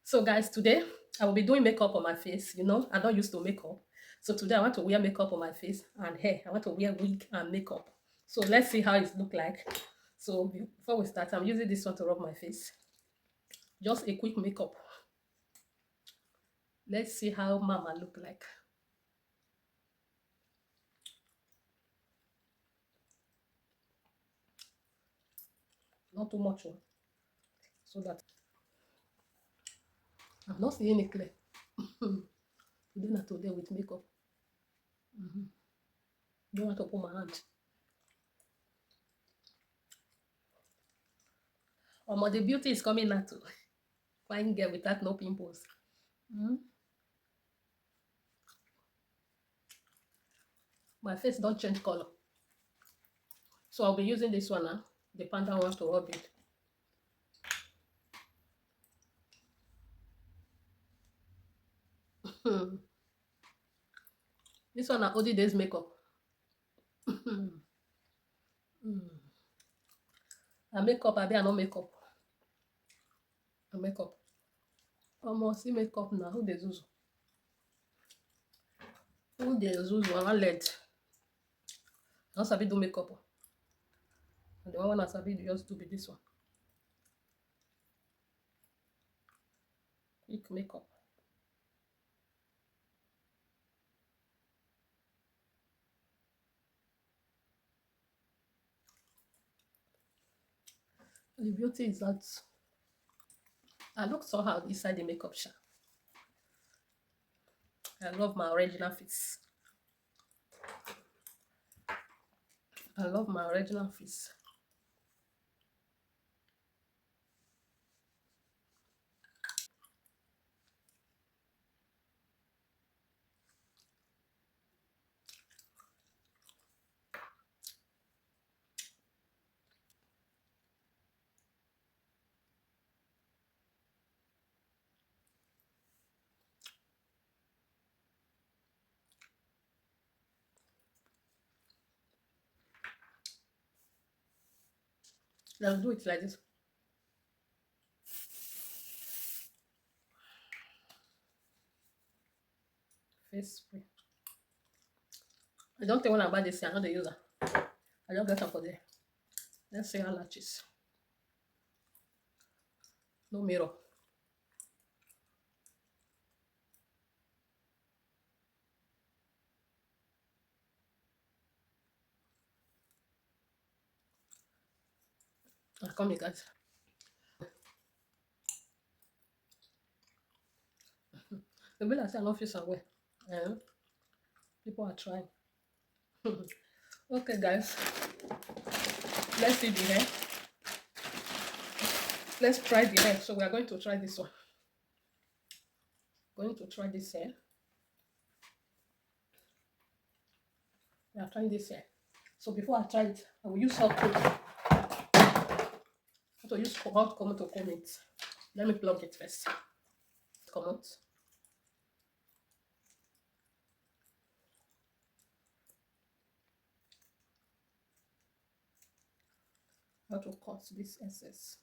So guys, today I will be doing makeup on my face. I don't used to makeup. So today I want to wear makeup on my face and hair. I want to wear wig and makeup. So let's see how it look like. So before we start, I'm using this one to rub my face. Just a quick makeup. Let's see how mama look like. Not too much, oh, so that I'm not seeing it clear. Today not today with makeup. Don't want to put my hand. The beauty is coming out too. Fine girl without no pimples. Mm. My face don't change color. So I'll be using this one now. The panda one to rub it. Hmm. This one na only days makeup. Hmm. I makeup, I no makeup. I makeup. Almost see makeup now. Who dey zuzu? Who dey zuzu? I wan learn. I no sabi do makeup. And the one I sabi just do be this one. Quick makeup. The beauty is that I look so hard inside the makeup shop. I love my original face. I love my original face. Let's do it like this. Face spray. I don't think when I buy this, I know the user. I don't get them for there. Let's see how latches. No mirror. Come here, guys. The bill I say I don't feel somewhere. Eh? People are trying. Okay, guys. Let's see the hair. Let's try the hair. So we are going to try this one. Going to try this hair. We are trying this hair. So before I try it, I will use hot comb. I want to use hot comb to comb it. Let me plug it first. Come out. How to cut this excess.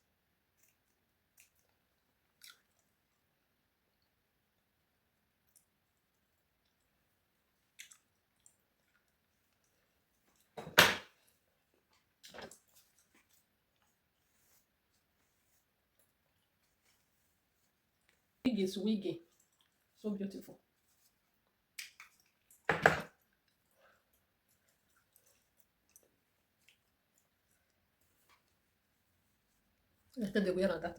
Wig is wiggy. So beautiful. Let's take the wear on that.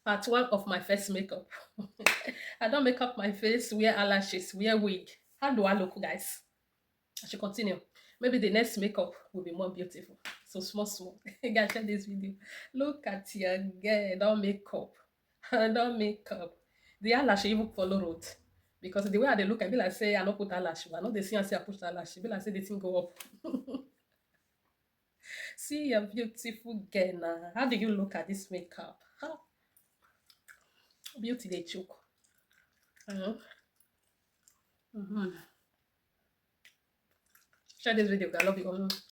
Part one of my first makeup. I don't make up my face, wear eyelashes, wear wig. How do I look, guys? I should continue. Maybe the next makeup will be more beautiful. So small, small. Guys, share this video. Look at your girl. Don't make up. Don't make up. The eyelash even follow road. Because the way I dey look, I be like say I no put eyelash. But I know they see and say I put eyelash. Be like say the thing go up. See your beautiful girl now. How do you look at this makeup? How beauty they choke. Uh-huh. Mm-hmm. Share this video. I love you all.